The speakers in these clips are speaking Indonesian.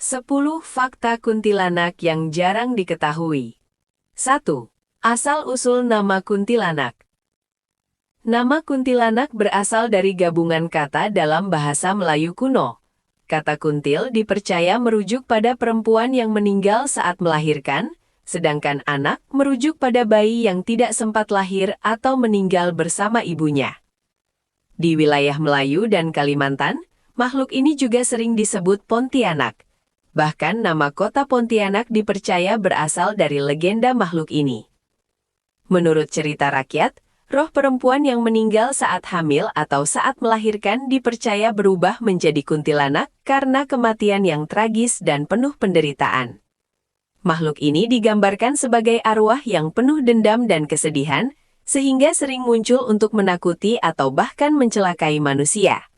10 fakta kuntilanak yang jarang diketahui. 1. Asal-usul nama kuntilanak. Nama kuntilanak berasal dari gabungan kata dalam bahasa Melayu kuno. Kata kuntil dipercaya merujuk pada perempuan yang meninggal saat melahirkan, sedangkan anak merujuk pada bayi yang tidak sempat lahir atau meninggal bersama ibunya. Di wilayah Melayu dan Kalimantan, makhluk ini juga sering disebut Pontianak. Bahkan nama kota Pontianak dipercaya berasal dari legenda makhluk ini. Menurut cerita rakyat, roh perempuan yang meninggal saat hamil atau saat melahirkan dipercaya berubah menjadi kuntilanak karena kematian yang tragis dan penuh penderitaan. Makhluk ini digambarkan sebagai arwah yang penuh dendam dan kesedihan, sehingga sering muncul untuk menakuti atau bahkan mencelakai manusia.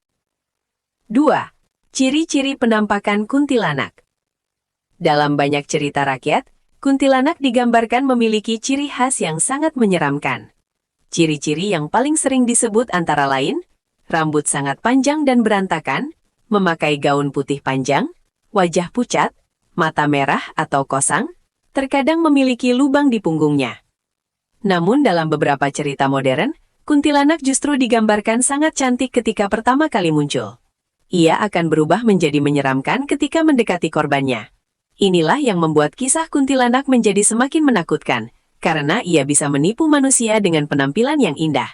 2. Ciri-ciri penampakan kuntilanak. Dalam banyak cerita rakyat, kuntilanak digambarkan memiliki ciri khas yang sangat menyeramkan. Ciri-ciri yang paling sering disebut antara lain, rambut sangat panjang dan berantakan, memakai gaun putih panjang, wajah pucat, mata merah atau kosang, terkadang memiliki lubang di punggungnya. Namun dalam beberapa cerita modern, kuntilanak justru digambarkan sangat cantik ketika pertama kali muncul. Ia akan berubah menjadi menyeramkan ketika mendekati korbannya. Inilah yang membuat kisah kuntilanak menjadi semakin menakutkan, karena ia bisa menipu manusia dengan penampilan yang indah.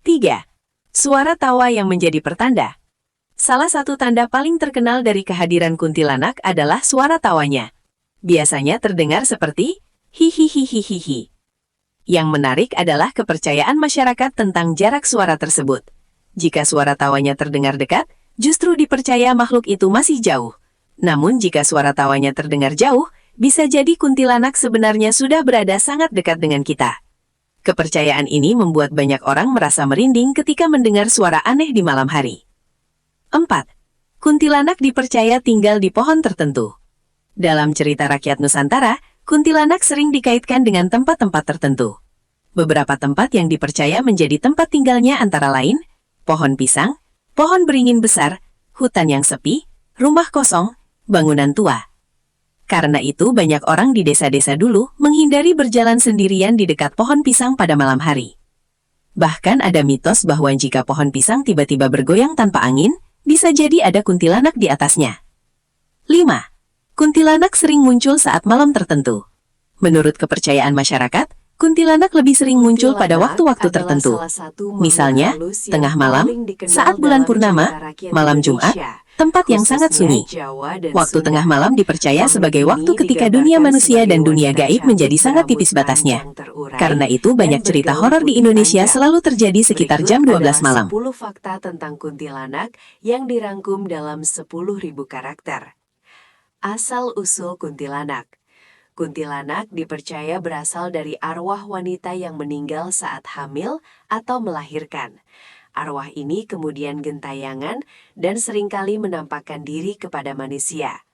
3. Suara tawa yang menjadi pertanda. Salah satu tanda paling terkenal dari kehadiran kuntilanak adalah suara tawanya. Biasanya terdengar seperti hihihihihihi. Yang menarik adalah kepercayaan masyarakat tentang jarak suara tersebut. Jika suara tawanya terdengar dekat, justru dipercaya makhluk itu masih jauh. Namun jika suara tawanya terdengar jauh, bisa jadi kuntilanak sebenarnya sudah berada sangat dekat dengan kita. Kepercayaan ini membuat banyak orang merasa merinding ketika mendengar suara aneh di malam hari. 4. Kuntilanak dipercaya tinggal di pohon tertentu. Dalam cerita rakyat Nusantara, kuntilanak sering dikaitkan dengan tempat-tempat tertentu. Beberapa tempat yang dipercaya menjadi tempat tinggalnya antara lain, pohon pisang, pohon beringin besar, hutan yang sepi, rumah kosong, bangunan tua. Karena itu banyak orang di desa-desa dulu menghindari berjalan sendirian di dekat pohon pisang pada malam hari. Bahkan ada mitos bahwa jika pohon pisang tiba-tiba bergoyang tanpa angin, bisa jadi ada kuntilanak di atasnya. 5. Kuntilanak sering muncul saat malam tertentu. Menurut kepercayaan masyarakat, kuntilanak lebih sering muncul pada waktu-waktu tertentu. Misalnya, tengah malam, saat bulan purnama, malam Jumat, tempat yang sangat sunyi. Waktu tengah malam dipercaya sebagai waktu ketika dunia manusia dan dunia gaib menjadi sangat tipis batasnya. Karena itu banyak cerita horor di Indonesia selalu terjadi sekitar jam 12 malam. 10 fakta tentang kuntilanak yang dirangkum dalam 10.000 karakter. Asal-usul kuntilanak. Kuntilanak dipercaya berasal dari arwah wanita yang meninggal saat hamil atau melahirkan. Arwah ini kemudian gentayangan dan seringkali menampakkan diri kepada manusia.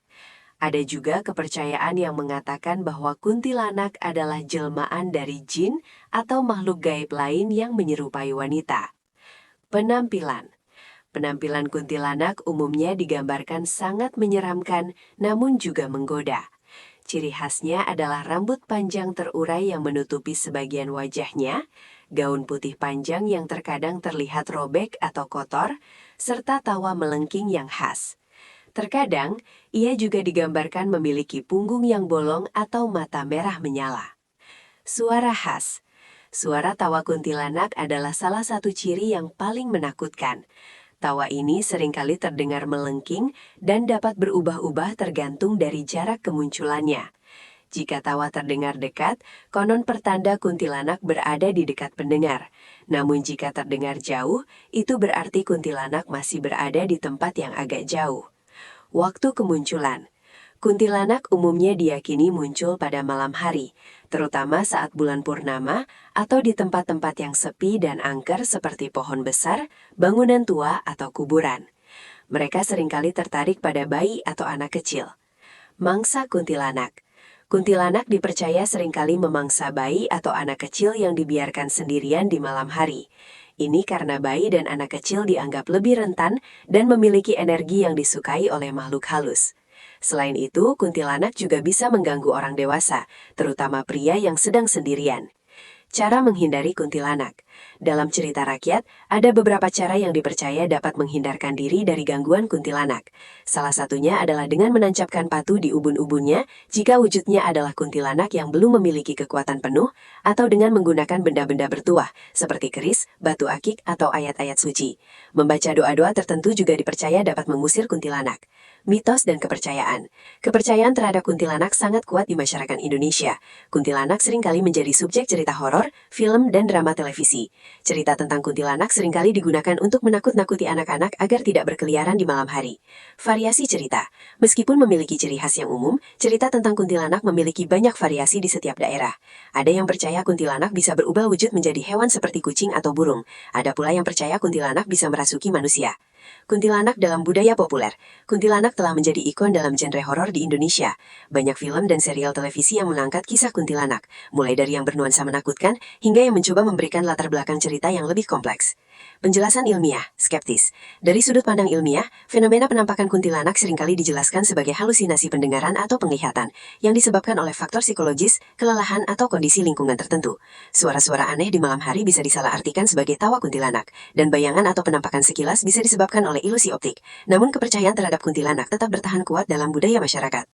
Ada juga kepercayaan yang mengatakan bahwa kuntilanak adalah jelmaan dari jin atau makhluk gaib lain yang menyerupai wanita. Penampilan. Penampilan kuntilanak umumnya digambarkan sangat menyeramkan namun juga menggoda. Ciri khasnya adalah rambut panjang terurai yang menutupi sebagian wajahnya, gaun putih panjang yang terkadang terlihat robek atau kotor, serta tawa melengking yang khas. Terkadang, ia juga digambarkan memiliki punggung yang bolong atau mata merah menyala. Suara khas. Suara tawa kuntilanak adalah salah satu ciri yang paling menakutkan. Tawa ini seringkali terdengar melengking dan dapat berubah-ubah tergantung dari jarak kemunculannya. Jika tawa terdengar dekat, konon pertanda kuntilanak berada di dekat pendengar. Namun jika terdengar jauh, itu berarti kuntilanak masih berada di tempat yang agak jauh. Waktu kemunculan. Kuntilanak umumnya diyakini muncul pada malam hari, terutama saat bulan purnama atau di tempat-tempat yang sepi dan angker seperti pohon besar, bangunan tua, atau kuburan. Mereka seringkali tertarik pada bayi atau anak kecil. Mangsa kuntilanak. Kuntilanak dipercaya seringkali memangsa bayi atau anak kecil yang dibiarkan sendirian di malam hari. Ini karena bayi dan anak kecil dianggap lebih rentan dan memiliki energi yang disukai oleh makhluk halus. Selain itu, kuntilanak juga bisa mengganggu orang dewasa, terutama pria yang sedang sendirian. Cara menghindari kuntilanak. Dalam cerita rakyat, ada beberapa cara yang dipercaya dapat menghindarkan diri dari gangguan kuntilanak. Salah satunya adalah dengan menancapkan patu di ubun-ubunnya jika wujudnya adalah kuntilanak yang belum memiliki kekuatan penuh, atau dengan menggunakan benda-benda bertuah, seperti keris, batu akik, atau ayat-ayat suci. Membaca doa-doa tertentu juga dipercaya dapat mengusir kuntilanak. Mitos dan kepercayaan. Kepercayaan terhadap kuntilanak sangat kuat di masyarakat Indonesia. Kuntilanak seringkali menjadi subjek cerita horor, film, dan drama televisi. Cerita tentang kuntilanak seringkali digunakan untuk menakut-nakuti anak-anak agar tidak berkeliaran di malam hari. Variasi cerita. Meskipun memiliki ciri khas yang umum, cerita tentang kuntilanak memiliki banyak variasi di setiap daerah. Ada yang percaya kuntilanak bisa berubah wujud menjadi hewan seperti kucing atau burung. Ada pula yang percaya kuntilanak bisa merasuki manusia. Kuntilanak dalam budaya populer. Kuntilanak telah menjadi ikon dalam genre horor di Indonesia. Banyak film dan serial televisi yang mengangkat kisah kuntilanak, mulai dari yang bernuansa menakutkan hingga yang mencoba memberikan latar belakang cerita yang lebih kompleks. Penjelasan ilmiah, skeptis. Dari sudut pandang ilmiah, fenomena penampakan kuntilanak seringkali dijelaskan sebagai halusinasi pendengaran atau penglihatan yang disebabkan oleh faktor psikologis, kelelahan, atau kondisi lingkungan tertentu. Suara-suara aneh di malam hari bisa disalahartikan sebagai tawa kuntilanak, dan bayangan atau penampakan sekilas bisa disebabkan oleh ilusi optik. Namun kepercayaan terhadap kuntilanak tetap bertahan kuat dalam budaya masyarakat.